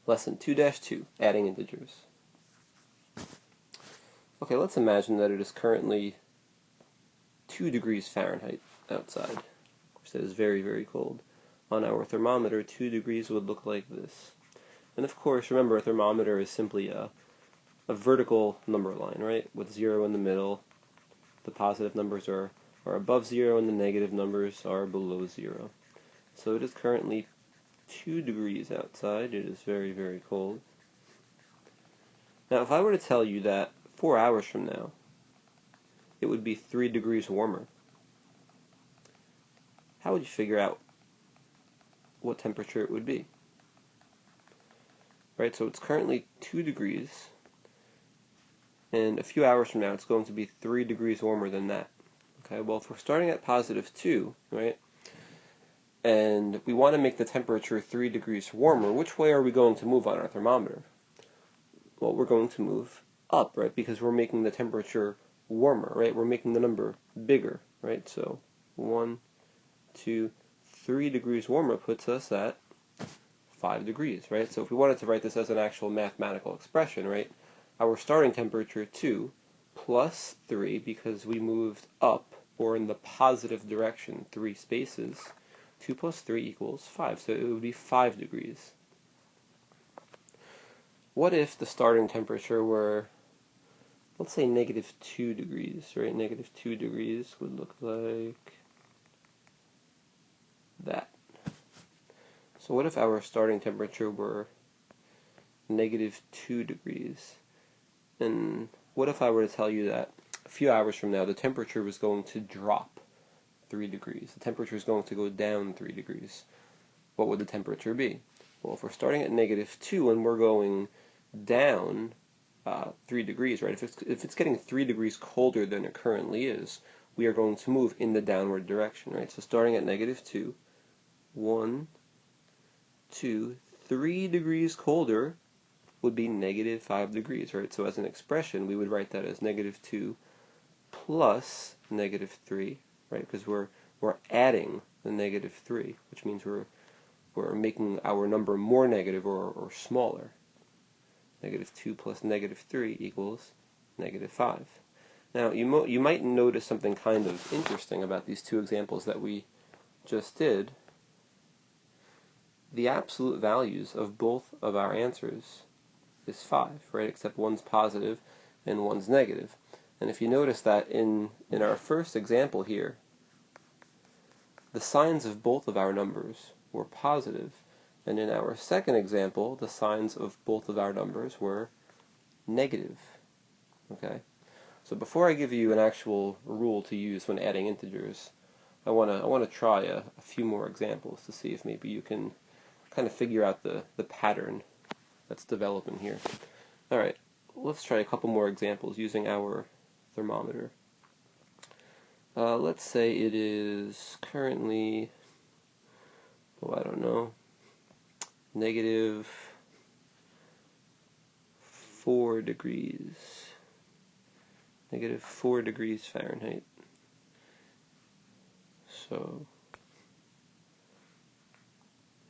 Lesson 2-2, adding integers. Okay, let's imagine that it is currently 2 degrees Fahrenheit outside. Of course, it is very, very cold. On our thermometer, 2 degrees would look like this. And of course, remember, a thermometer is simply a vertical number line, right? With 0 in the middle. The positive numbers are above 0 and the negative numbers are below 0. So it is currently 2 degrees outside. It is very, very cold. Now, if I were to tell you that 4 hours from now, it would be 3 degrees warmer, how would you figure out what temperature it would be? Right, so it's currently 2 degrees, and a few hours from now it's going to be 3 degrees warmer than that. Okay, well, if we're starting at +2, right, and we want to make the temperature 3 degrees warmer, which way are we going to move on our thermometer? Well, we're going to move up, right, because we're making the temperature warmer, right? We're making the number bigger, right? So 1, 2, 3 degrees warmer puts us at 5 degrees, right? So if we wanted to write this as an actual mathematical expression, right, our starting temperature 2 plus 3, because we moved up, or in the positive direction, 3 spaces, 2 plus 3 equals 5, so it would be 5 degrees. What if the starting temperature were, let's say, -2 degrees, right? -2 degrees would look like that. So what if our starting temperature were -2 degrees? And what if I were to tell you that a few hours from now the temperature was going to drop 3 degrees? The temperature is going to go down 3 degrees. What would the temperature be? Well, if we're starting at -2 and we're going down 3 degrees, right? If it's getting 3 degrees colder than it currently is, we are going to move in the downward direction, right? So starting at -2, 1, 2, 3 degrees colder would be -5 degrees, right? So as an expression, we would write that as -2 plus -3, right? Because we're adding the -3, which means we're making our number more negative or smaller. -2 plus -3 equals -5. Now, you might notice something kind of interesting about these two examples that we just did. The absolute values of both of our answers is 5, right? Except one's positive and one's negative. And if you notice that in our first example here, the signs of both of our numbers were positive, and in our second example, the signs of both of our numbers were negative. Okay? So before I give you an actual rule to use when adding integers, I want to try a few more examples to see if maybe you can kind of figure out the pattern that's developing here. All right, let's try a couple more examples using our thermometer. Let's say it is currently, I don't know, -4 degrees. -4 degrees Fahrenheit. So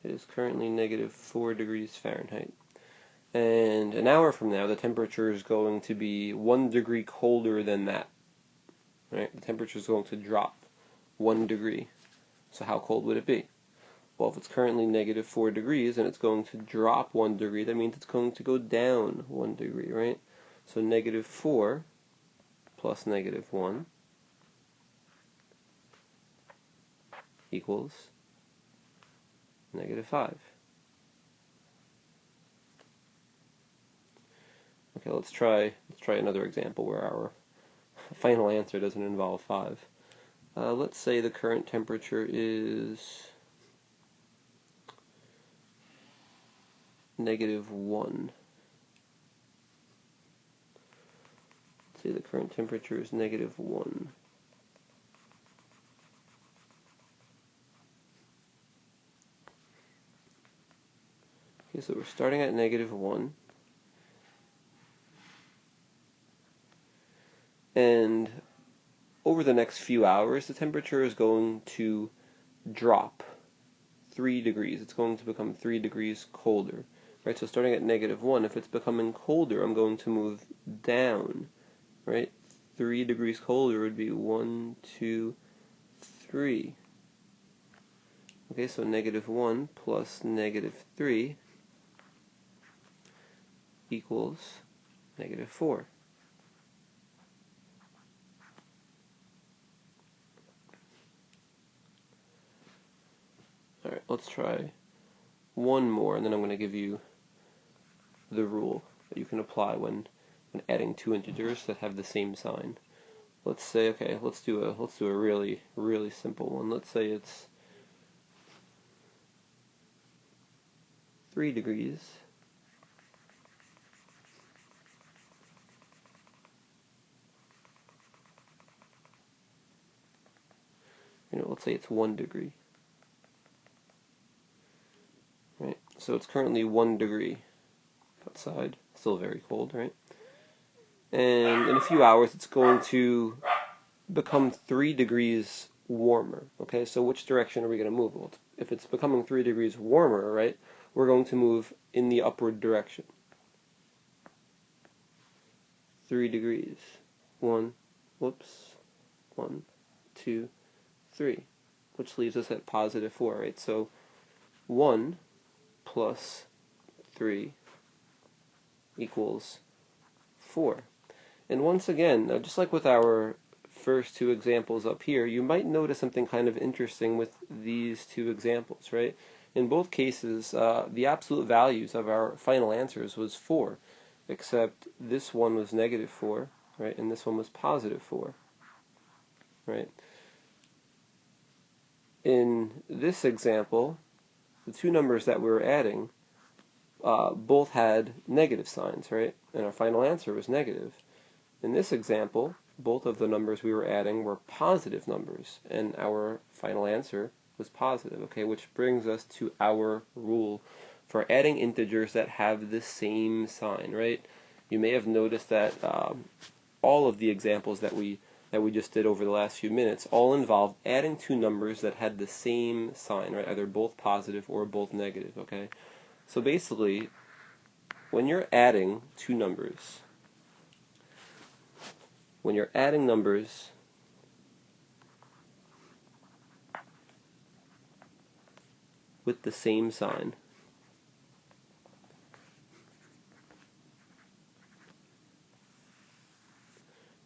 it is currently -4 degrees Fahrenheit. And an hour from now, the temperature is going to be 1 degree colder than that. Right? The temperature is going to drop 1 degree. So how cold would it be? Well, if it's currently -4 degrees and it's going to drop 1 degree, that means it's going to go down 1 degree, right? So -4 plus -1 equals -5. Okay, let's try another example where our final answer doesn't involve 5. Let's say the current temperature is -1. Let's say the current temperature is -1. Okay, so we're starting at -1. And over the next few hours, the temperature is going to drop 3 degrees. It's going to become 3 degrees colder. right? So starting at -1, if it's becoming colder, I'm going to move down, right? 3 degrees colder would be 1, 2, 3. Okay, so -1 plus -3 equals -4. Alright, let's try one more, and then I'm going to give you the rule that you can apply when adding two integers that have the same sign. Let's say, okay, let's do a really simple one. Let's say it's 3 degrees let's say it's 1 degree. Right? So it's currently 1 degree outside, still very cold, right? And in a few hours it's going to become 3 degrees warmer. Okay, so which direction are we going to move? Well, if it's becoming 3 degrees warmer, right, we're going to move in the upward direction. 3 degrees. 1, 2, 3, which leaves us at +4, right? So 1 plus 3 equals 4. And once again, just like with our first two examples up here, you might notice something kind of interesting with these two examples, right? In both cases, the absolute values of our final answers was 4, except this one was -4, right? And this one was +4, right? In this example, the two numbers that we were adding both had negative signs, right? And our final answer was negative. In this example, both of the numbers we were adding were positive numbers, and our final answer was positive, okay? Which brings us to our rule for adding integers that have the same sign, right? You may have noticed that all of the examples that we just did over the last few minutes all involved adding two numbers that had the same sign, right? Either both positive or both negative, okay? So basically, when you're adding two numbers, when you're adding numbers with the same sign,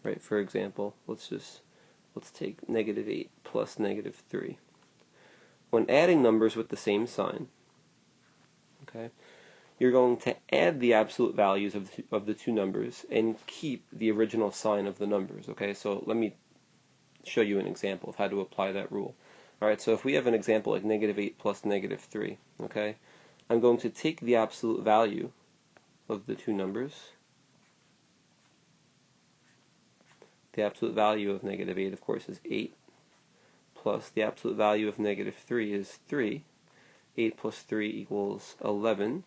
right? For example, let's take -8 plus -3. When adding numbers with the same sign, okay, you're going to add the absolute values of the two numbers and keep the original sign of the numbers, okay? So let me show you an example of how to apply that rule. Alright, so if we have an example like -8 plus -3, okay, I'm going to take the absolute value of the two numbers. The absolute value of -8, of course, is 8, plus the absolute value of -3 is 3. 8 plus 3 equals 11.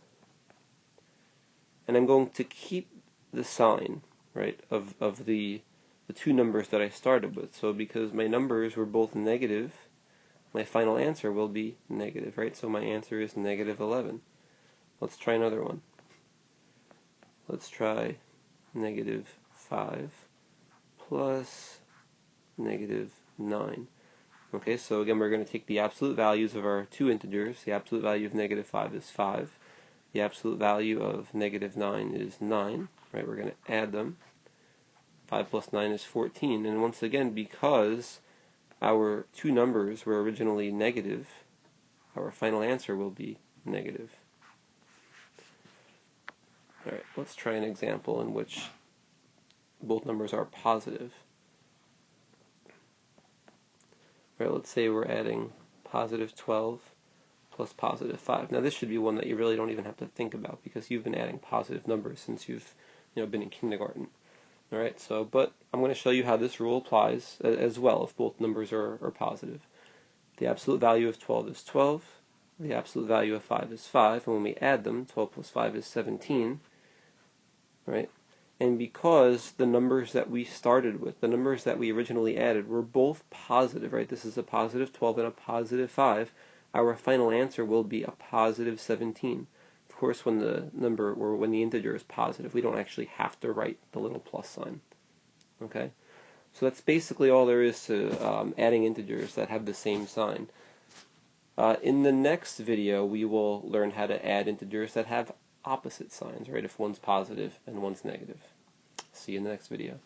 And I'm going to keep the sign, right, of the two numbers that I started with. So because my numbers were both negative, my final answer will be negative, right? So my answer is -11. Let's try another one. Let's try -5 plus -9. Okay, so again, we're going to take the absolute values of our two integers. The absolute value of -5 is 5. The absolute value of -9 is 9. Right, we're going to add them. 5 plus 9 is 14. And once again, because our two numbers were originally negative, our final answer will be negative. Alright, let's try an example in which both numbers are positive. Right, let's say we're adding +12 plus +5. Now this should be one that you really don't even have to think about because you've been adding positive numbers since you've been in kindergarten. Alright, so but I'm going to show you how this rule applies as well if both numbers are positive. The absolute value of 12 is 12. The absolute value of 5 is 5. And when we add them, 12 plus 5 is 17. Right? And because the numbers that we started with, the numbers that we originally added, were both positive, right? This is a +12 and a +5. Our final answer will be a +17. Of course, when the number or when the integer is positive, we don't actually have to write the little plus sign. Okay, so that's basically all there is to adding integers that have the same sign. In the next video, we will learn how to add integers that have opposite signs, right? If one's positive and one's negative. See you in the next video.